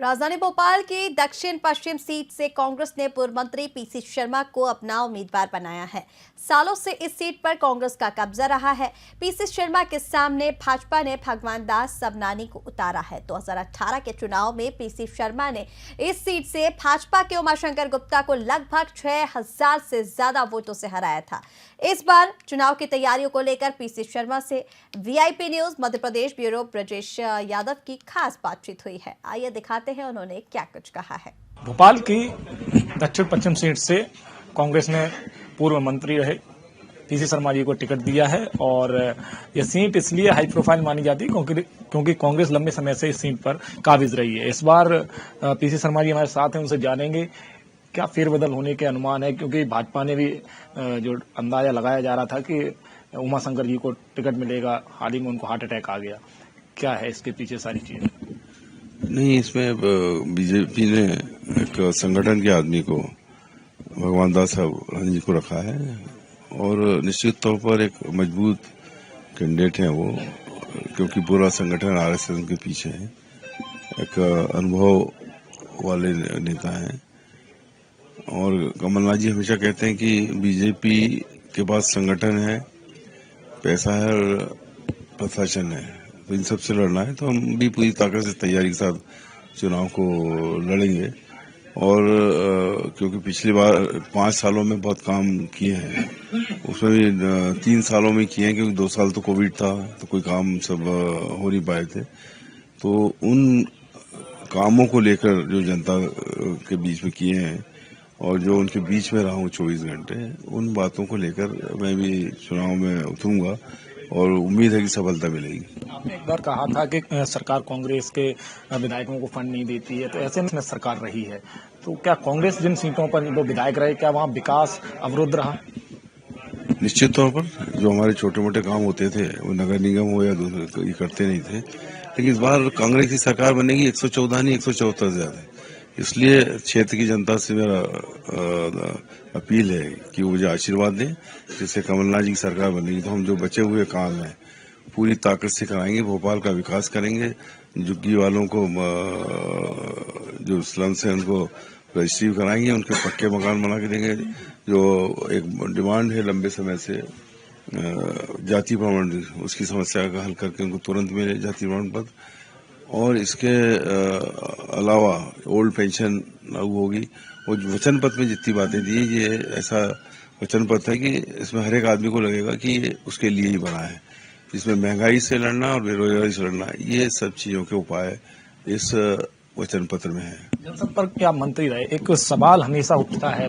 राजधानी भोपाल की दक्षिण पश्चिम सीट से कांग्रेस ने पूर्व मंत्री पीसी शर्मा को अपना उम्मीदवार बनाया है। सालों से इस सीट पर कांग्रेस का कब्जा रहा है। पीसी शर्मा के सामने भाजपा ने भगवान दास सबनानी को उतारा है। 2018 के चुनाव में पीसी शर्मा ने इस सीट से भाजपा के उमाशंकर गुप्ता को लगभग 6000 से ज्यादा वोटों से हराया था। इस बार चुनाव की तैयारियों को लेकर पीसी शर्मा से VIP news Madhya Pradesh bureau Brajesh Yadav की खास बातचीत हुई है। आइए दिखाते हैं उन्होंने क्या कुछ कहा है। भोपाल की दक्षिण पश्चिम सीट से कांग्रेस ने पूर्व मंत्री रहे पीसी शर्मा जी को टिकट दिया है और यह सीट इसलिए हाई प्रोफाइल मानी जाती है क्योंकि कांग्रेस लंबे समय से इस सीट पर काबिज रही है। इस बार पीसी शर्मा जी हमारे साथ हैं, उनसे जानेंगे क्या फेरबदल होने के अनुमान है, क्योंकि भाजपा ने भी जो अंदाजा लगाया जा रहा था कि उमाशंकर जी को टिकट मिलेगा, हाल ही में उनको हार्ट अटैक आ गया। क्या है इसके पीछे सारी चीजें? नहीं, इसमें बीजेपी ने एक संगठन के आदमी को भगवान दास सबनानी जी को रखा है और निश्चित तौर पर एक मजबूत कैंडिडेट है वो, क्योंकि पूरा संगठन आरएसएस के पीछे है। एक अनुभव वाले नेता हैं और कमलनाथ जी हमेशा कहते हैं कि बीजेपी के पास संगठन है, पैसा है और प्रशासन है, तो इन सब से लड़ना है। तो हम भी पूरी ताकत से तैयारी के साथ चुनाव को लड़ेंगे और क्योंकि पिछली बार 5 सालों में बहुत काम किए हैं, उसमें भी 3 सालों में किए हैं, क्योंकि 2 साल तो कोविड था तो कोई काम सब हो नहीं पाए थे। तो उन कामों को लेकर जो जनता के बीच में किए हैं और जो उनके बीच में रहा हूँ 24 घंटे, उन बातों को लेकर मैं भी चुनाव में उतरूंगा और उम्मीद है कि सफलता मिलेगी। आपने एक बार कहा था कि सरकार कांग्रेस के विधायकों को फंड नहीं देती है, तो ऐसे में सरकार रही है, तो क्या कांग्रेस जिन सीटों पर वो विधायक रहे, क्या वहाँ विकास अवरुद्ध रहा? निश्चित तौर पर जो हमारे छोटे मोटे काम होते थे वो नगर निगम हो या दूसरे तो ये करते नहीं थे, लेकिन इस बार कांग्रेस की सरकार बनेगी 114 नहीं 174 ज्यादा। इसलिए क्षेत्र की जनता से मेरा अपील है कि वो मुझे आशीर्वाद दें, जिससे कमलनाथ जी की सरकार बनेगी तो हम जो बचे हुए काम हैं पूरी ताकत से कराएंगे, भोपाल का विकास करेंगे, झुग्गी वालों को जो स्लम्स हैं उनको रजिस्ट्री कराएंगे, उनके पक्के मकान बना के देंगे। जो एक डिमांड है लंबे समय से जाति प्रमाण, उसकी समस्या का हल करके उनको तुरंत मिले जाति प्रमाण पत्र, और इसके अलावा ओल्ड पेंशन लागू होगी। और वचन पत्र में जितनी बातें दी, ये ऐसा वचन पत्र है कि इसमें हर एक आदमी को लगेगा कि ये उसके लिए ही बना है। इसमें महंगाई से लड़ना और बेरोजगारी से लड़ना, ये सब चीजों के उपाय इस वचन पत्र में है। जनसंपर्क के आप मंत्री रहे, एक सवाल हमेशा उठता है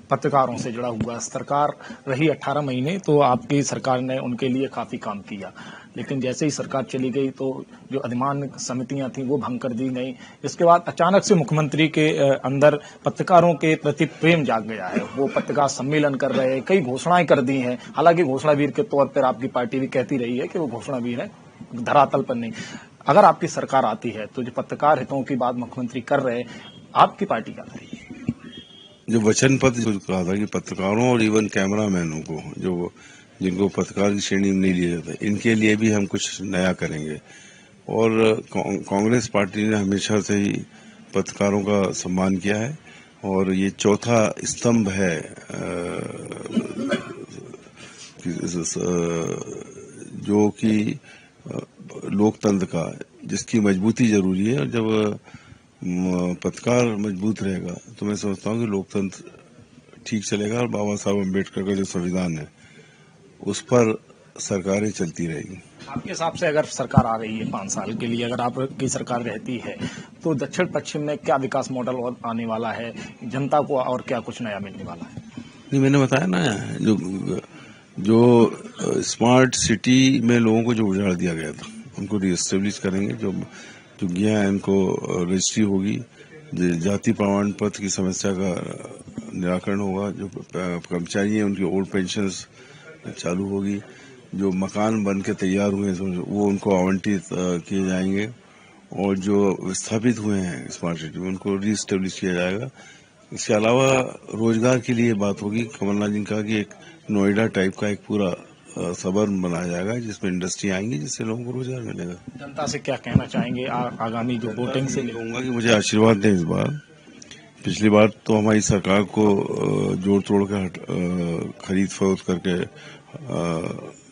पत्रकारों से जुड़ा हुआ। सरकार रही 18 महीने, तो आपकी सरकार ने उनके लिए काफी काम किया, लेकिन जैसे ही सरकार चली गई तो जो अधिमान समितियां थी वो भंग कर दी गई। इसके बाद अचानक से मुख्यमंत्री के अंदर पत्रकारों के प्रति प्रेम जाग गया है, वो पत्रकार सम्मेलन कर रहे हैं, कई घोषणाएं कर दी हैं। हालांकि घोषणावीर के तौर पर आपकी पार्टी भी कहती रही है कि वो घोषणावीर है, धरातल पर नहीं। अगर आपकी सरकार आती है तो जो पत्रकार हितों की बात मुख्यमंत्री कर रहे हैं, आपकी पार्टी क्या करेगी? जो वचन पत्र जो कहा था कि पत्रकारों और इवन कैमरामैनों को, जो जिनको पत्रकार की श्रेणी में नहीं लिया जाता, इनके लिए भी हम कुछ नया करेंगे। और कांग्रेस पार्टी ने हमेशा से ही पत्रकारों का सम्मान किया है और ये चौथा स्तंभ है जो कि लोकतंत्र का, जिसकी मजबूती जरूरी है। और जब पत्रकार मजबूत रहेगा तो मैं समझता हूँ कि लोकतंत्र ठीक चलेगा और बाबा साहब अम्बेडकर का जो संविधान है उस पर सरकारें चलती रहेगी। आपके हिसाब से अगर सरकार आ रही है 5 साल के लिए, अगर आपकी सरकार रहती है, तो दक्षिण पश्चिम में क्या विकास मॉडल और आने वाला है, जनता को और क्या कुछ नया मिलने वाला है? नहीं, मैंने बताया ना, जो स्मार्ट सिटी में लोगों को जो उजाड़ दिया गया था उनको रीएस्टेब्लिश करेंगे। जो झुग्गियां हैं उनको रजिस्ट्री होगी, जाति प्रमाण पत्र की समस्या का निराकरण होगा, जो कर्मचारी हैं उनकी ओल्ड पेंशन चालू होगी, जो मकान बन के तैयार हुए हैं वो उनको आवंटित किए जाएंगे, और जो विस्थापित हुए हैं स्मार्ट सिटी में उनको रीस्टेब्लिश किया जाएगा। इसके अलावा रोजगार के लिए बात होगी। कमलनाथ जी ने कहा कि एक नोएडा टाइप का एक पूरा सबर्न बनाया जाएगा, जिसमें इंडस्ट्री आएंगी, जिससे लोगों को रोजगार मिलेगा। जनता से क्या कहना चाहेंगे आगामी जो वोटिंग से कहूंगा कि मुझे आशीर्वाद दें इस बार। पिछली बार तो हमारी सरकार को जोड़ तोड़ कर खरीद फरोख्त करके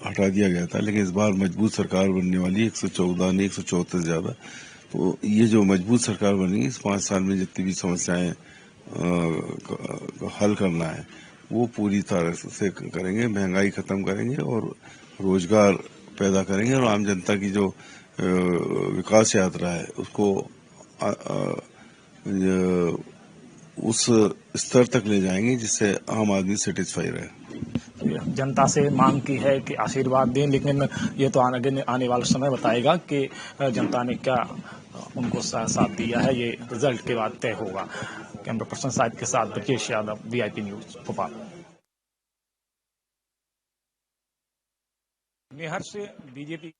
हटा दिया गया था, लेकिन इस बार मजबूत सरकार बनने वाली है, 114 नहीं 174 ज्यादा। तो ये जो मजबूत सरकार बनेगी, इस 5 साल में जितनी भी समस्याएं हल करना है वो पूरी तरह से करेंगे। महंगाई खत्म करेंगे और रोजगार पैदा करेंगे, और आम जनता की जो विकास यात्रा है उसको उस स्तर तक ले जाएंगे जिससे आम आदमी सेटिस्फाई रहे। जनता से मांग की है कि आशीर्वाद दें, लेकिन ये तो आने वाला समय बताएगा कि जनता ने क्या उनको साथ दिया है। ये रिजल्ट के बाद तय होगा। कैमरा पर्सन साहिब के साथ ब्रजेश यादव, VIP न्यूज भोपाल। मेहर से BJP